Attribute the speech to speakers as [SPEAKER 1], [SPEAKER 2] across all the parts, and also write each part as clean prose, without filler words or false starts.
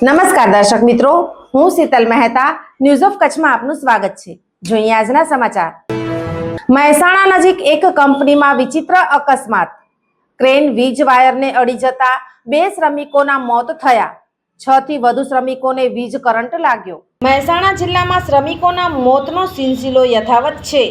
[SPEAKER 1] નમસ્કાર દર્શક મિત્રો, હું શીતલ મહેતા ન્યૂઝ ઓફ કચ્છમાં આપનું સ્વાગત છે। જોઈએ આજના સમાચાર। મહેસાણા નજીક એક કંપનીમાં વિચિત્ર અકસ્માત। ક્રેન વીજ વાયરને અડી જતા 2 શ્રમિકોના મોત થયા। 6 થી વધુ શ્રમિકોને વીજ કરંટ લાગ્યો। મહેસાણા જિલ્લામાં શ્રમિકોના મોતનો સિલસિલો યથાવત છે।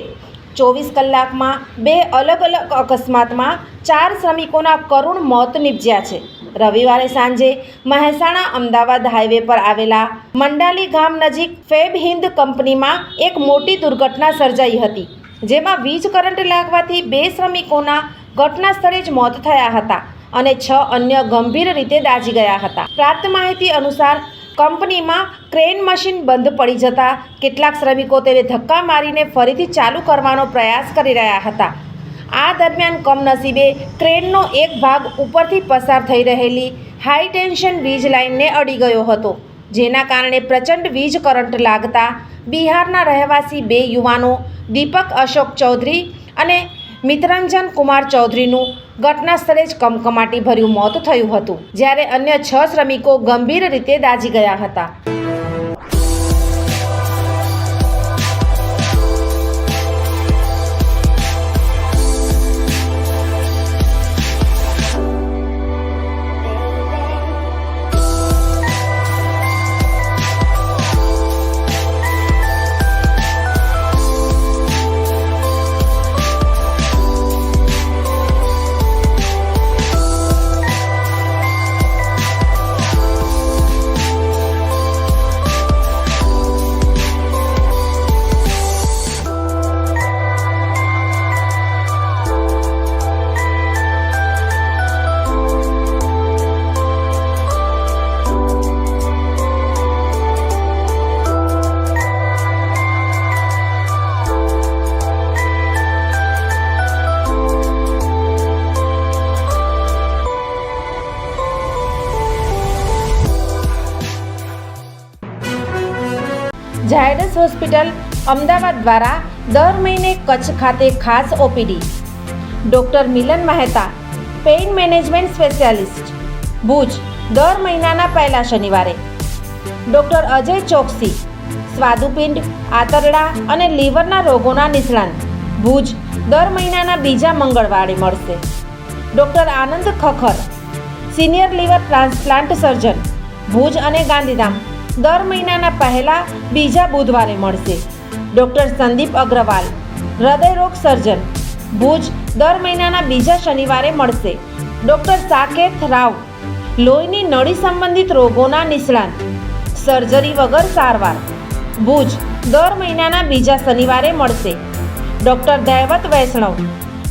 [SPEAKER 1] 24 કલાકમાં 2 અલગ અલગ અકસ્માતમાં 4 શ્રમિકોના કરુણ મોત નિપજ્યા છે। રવિવારે સાંજે મહેસાણા અમદાવાદ હાઈવે પર આવેલા મંડાલી ગામ નજીક ફેબ હિન્દ કંપનીમાં એક મોટી દુર્ઘટના સર્જાઈ હતી, જેમાં વીજ કરંટ લાગવાથી 2 શ્રમિકોના ઘટના સ્થળે જ મોત થયા હતા અને 6 અન્ય ગંભીર રીતે દાઝી ગયા હતા। પ્રાપ્ત માહિતી અનુસાર કંપનીમાં ક્રેન મશીન બંધ પડી જતા કેટલાક શ્રમિકો તેને ધક્કા મારીને ફરીથી ચાલુ કરવાનો પ્રયાસ કરી રહ્યા હતા। આ દરમિયાન કમનસીબે ક્રેનનો એક ભાગ ઉપરથી પસાર થઈ રહેલી હાઈ ટેન્શન વીજ લાઇનને અડી ગયો હતો, જેના કારણે પ્રચંડ વીજ કરંટ લાગતા બિહારના રહેવાસી 2 યુવાનો દીપક અશોક ચૌધરી અને મિત્રંજન કુમાર ચૌધરીનું ઘટના સ્થળે જ કમકમાટી ભર્યું મોત થયું હતું, જ્યારે અન્ય 6 શ્રમિકો ગંભીર રીતે દાઝી ગયા હતા। ઝાયડસ હોસ્પિટલ અમદાવાદ દ્વારા દર મહિને કચ્છ ખાતે ખાસ OPD. Doctor Milan Mehta, pain management specialist, Bhuj, દર મહિનાના પહેલા શનિવારે। ડૉક્ટર અજય ચોકસી, સ્વાદુપિંડ, આંતરડા અને લીવરના રોગોના નિષ્ણાત, ભુજ, દર મહિનાના બીજા મંગળવારે મળશે। Doctor Anand Khakhar, senior liver transplant surgeon, Bhuj અને ગાંધીધામ, દર મહિનાના પહેલા બીજા બુધવારે મળશે। ડૉક્ટર સંદીપ અગ્રવાલ, હૃદયરોગ સર્જન, ભુજ, દર મહિનાના બીજા શનિવારે મળશે। ડૉક્ટર સાકેત રાવ, લોહીની નળી સંબંધિત રોગોના નિષ્ણાત, સર્જરી વગર સારવાર, ભુજ, દર મહિનાના બીજા શનિવારે મળશે। ડૉક્ટર દૈવત વૈષ્ણવ,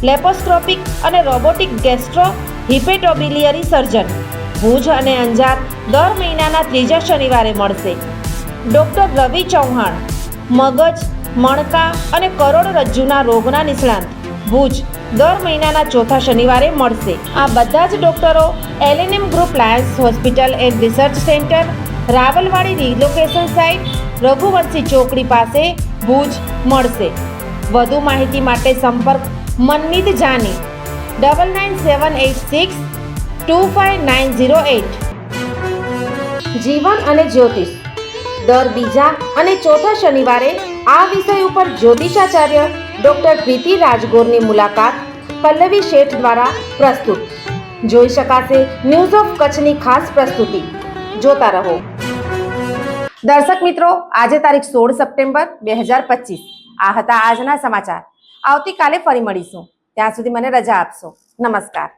[SPEAKER 1] લેપોસ્કોપિક અને રોબોટિક ગેસ્ટ્રો હિપેટોબિલિયરી સર્જન, ભુજ અને અંજાર, દર મહિનાના ત્રીજા શનિવારે મળશે। ડૉક્ટર રવિ ચૌહાણ, મગજ, મણકા અને કરોડરજ્જુના રોગના નિષ્ણાત, ભુજ, દર મહિનાના ચોથા શનિવારે મળશે। આ બધા જ ડૉક્ટરો LNM group Lions hospital and research centre, Rawalwadi relocation site, Raghuvanshi ચોકડી પાસે, ભુજ મળશે। વધુ માહિતી માટે સંપર્ક મનમીત જાની 999786 25908। જીવન અને જ્યોતિષ દર બીજા અને ચોથા શનિવારે આ વિષય ઉપર જ્યોતિષાચાર્ય ડૉક્ટર પ્રીતિ રાજગોરની મુલાકાત પલ્લવી શેઠ દ્વારા પ્રસ્તુત। જોઈ શકાશે ન્યૂઝ ઓફ કચ્છની ખાસ પ્રસ્તુતિ। જોતા રહો। દર્શક મિત્રો, આજે તારીખ 16 સપ્ટેમ્બર 2025 આ હતા આજના સમાચાર। આવતીકાલે ફરી મળીશું, ત્યાં સુધી મને રજા આપશો। નમસ્કાર।